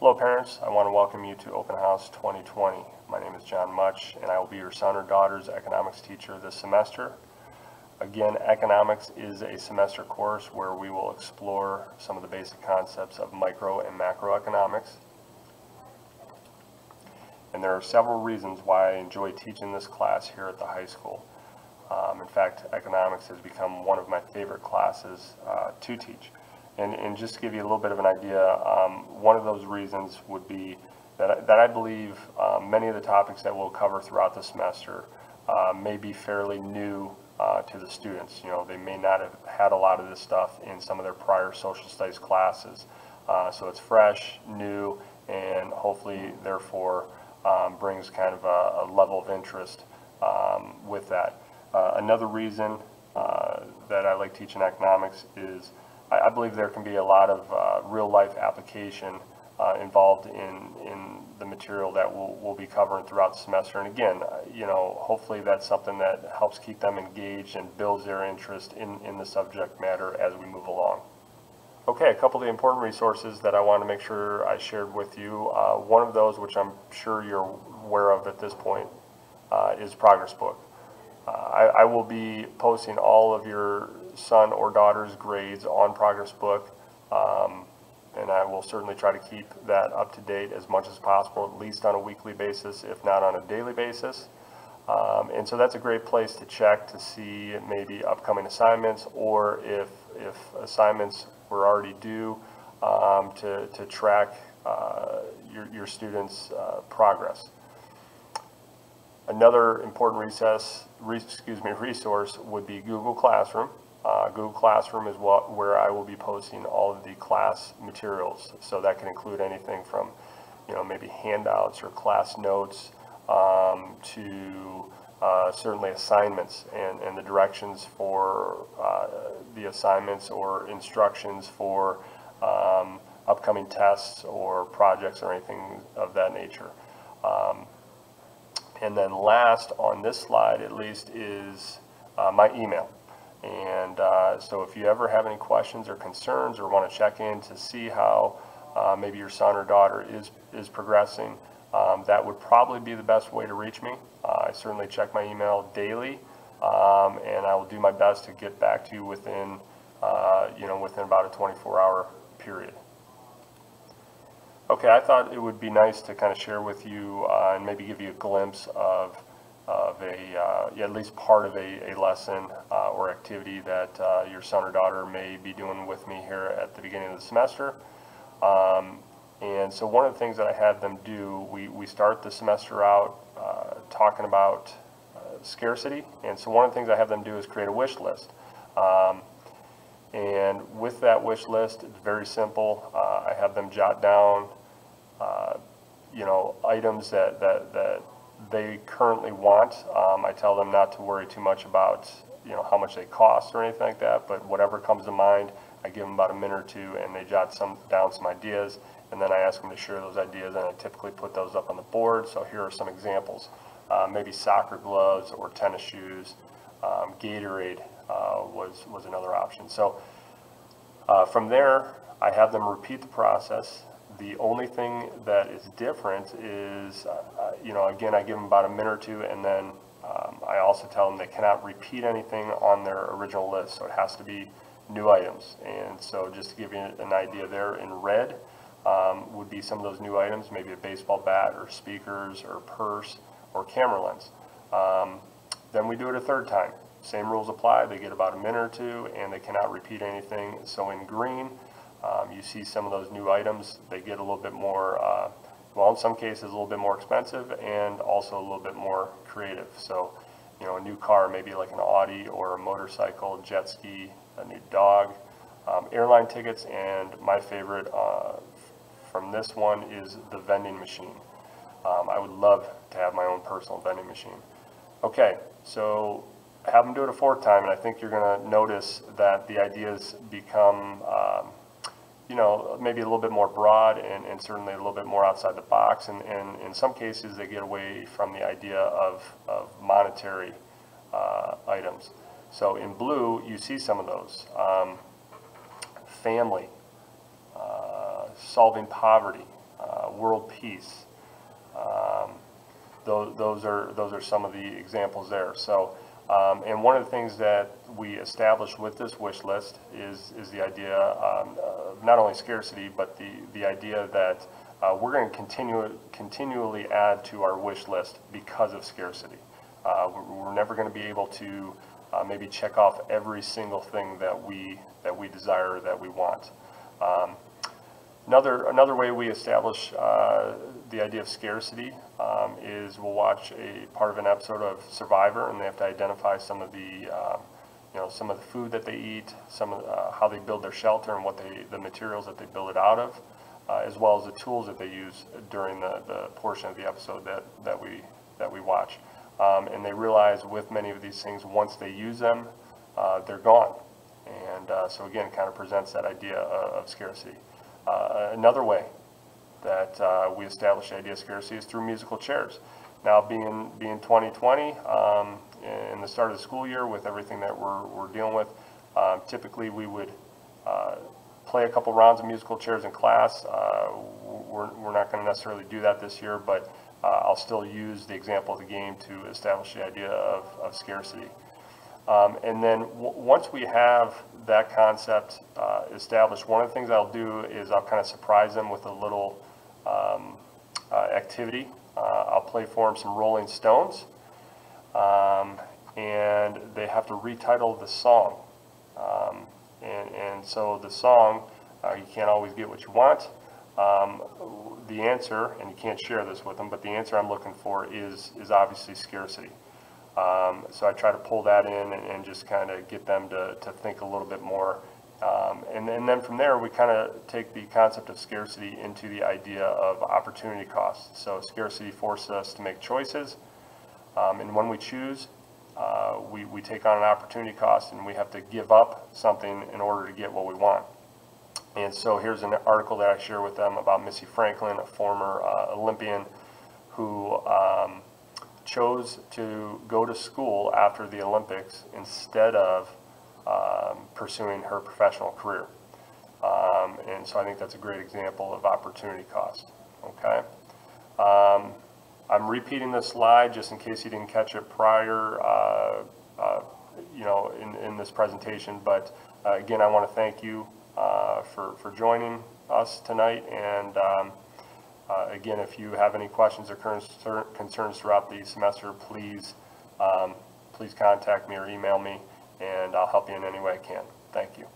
Hello parents, I want to welcome you to Open House 2020. My name is John Mutch and I will be your son or daughter's economics teacher this semester. Again, economics is a semester course where we will explore some of the basic concepts of micro and macroeconomics. And there are several reasons why I enjoy teaching this class here at the high school. In fact, economics has become one of my favorite classes to teach. And just to give you a little bit of an idea, one of those reasons would be that I believe many of the topics that we'll cover throughout the semester may be fairly new to the students. You know, they may not have had a lot of this stuff in some of their prior social studies classes. So it's fresh, new, and hopefully, therefore, brings kind of a level of interest with that. Another reason that I like teaching economics is I believe there can be a lot of real-life application involved in the material that we'll be covering throughout the semester. And again, you know, hopefully that's something that helps keep them engaged and builds their interest in the subject matter as we move along. Okay, a couple of the important resources that I want to make sure I shared with you. One of those, which I'm sure you're aware of at this point, is Progress Book. I will be posting all of your son or daughter's grades on Progress Book, and I will certainly try to keep that up to date as much as possible, at least on a weekly basis, if not on a daily basis. And so that's a great place to check to see maybe upcoming assignments, or if assignments were already due, to track your students' progress. Another important resource would be Google Classroom. Google Classroom is where I will be posting all of the class materials. So that can include anything from, you know, maybe handouts or class notes to certainly assignments and the directions for the assignments or instructions for upcoming tests or projects or anything of that nature. And then last on this slide, at least, is my email. And so if you ever have any questions or concerns or want to check in to see how maybe your son or daughter is progressing, that would probably be the best way to reach me. I certainly check my email daily, and I will do my best to get back to you within about a 24-hour period. Okay, I thought it would be nice to kind of share with you and maybe give you a glimpse of at least part of a lesson or activity that your son or daughter may be doing with me here at the beginning of the semester. And so one of the things that I had them do, we start the semester out talking about scarcity. And so one of the things I have them do is create a wish list. And with that wish list, it's very simple. I have them jot down items that they currently want. I tell them not to worry too much about how much they cost or anything like that, but whatever comes to mind, I give them about a minute or two and they jot down some ideas, and then I ask them to share those ideas, and I typically put those up on the board. So here are some examples. Maybe soccer gloves or tennis shoes. Gatorade was another option. So from there, I have them repeat the process. The only thing that is different is, again, I give them about a minute or two, and then I also tell them they cannot repeat anything on their original list, so it has to be new items. And so just to give you an idea there, in red would be some of those new items, maybe a baseball bat or speakers or purse or camera lens. Then we do it a third time. Same rules apply. They get about a minute or two, and they cannot repeat anything. So in green, you see some of those new items. They get a little bit more, in some cases, a little bit more expensive and also a little bit more creative. So, a new car, maybe like an Audi or a motorcycle, jet ski, a new dog, airline tickets, and my favorite from this one is the vending machine. I would love to have my own personal vending machine. Okay, so have them do it a fourth time, and I think you're going to notice that the ideas become maybe a little bit more broad and certainly a little bit more outside the box. And in some cases, they get away from the idea of monetary items. So in blue, you see some of those. Family, solving poverty, world peace. Those are some of the examples there. So, and one of the things that we established with this wish list is the idea of not only scarcity, but the idea that we're going to continually add to our wish list because of scarcity. We're never going to be able to maybe check off every single thing that we desire, that we want. Another way we establish the idea of scarcity is we'll watch a part of an episode of Survivor, and they have to identify some of the some of the food that they eat, some of how they build their shelter, and the materials that they build it out of, as well as the tools that they use during the portion of the episode that we watch. And they realize with many of these things, once they use them, they're gone. And so again, it kind of presents that idea of scarcity. Another way that we establish the idea of scarcity is through musical chairs. Now, being 2020, in the start of the school year, with everything that we're dealing with, typically we would play a couple rounds of musical chairs in class. We're not going to necessarily do that this year, but I'll still use the example of the game to establish the idea of scarcity. And then once we have that concept established, one of the things I'll do is I'll kind of surprise them with a little activity. I'll play for them some Rolling Stones, and they have to retitle the song. And so the song, you can't always get what you want. The answer, and you can't share this with them, but the answer I'm looking for is obviously scarcity. So I try to pull that in and just kind of get them to think a little bit more. And then from there, we kind of take the concept of scarcity into the idea of opportunity costs. So scarcity forces us to make choices. And when we choose, we take on an opportunity cost, and we have to give up something in order to get what we want. And so here's an article that I share with them about Missy Franklin, a former Olympian who chose to go to school after the Olympics instead of pursuing her professional career. And so I think that's a great example of opportunity cost. Okay. I'm repeating this slide just in case you didn't catch it prior, in this presentation. But again, I want to thank you for joining us tonight. And again, if you have any questions or concerns throughout the semester, please contact me or email me, and I'll help you in any way I can. Thank you.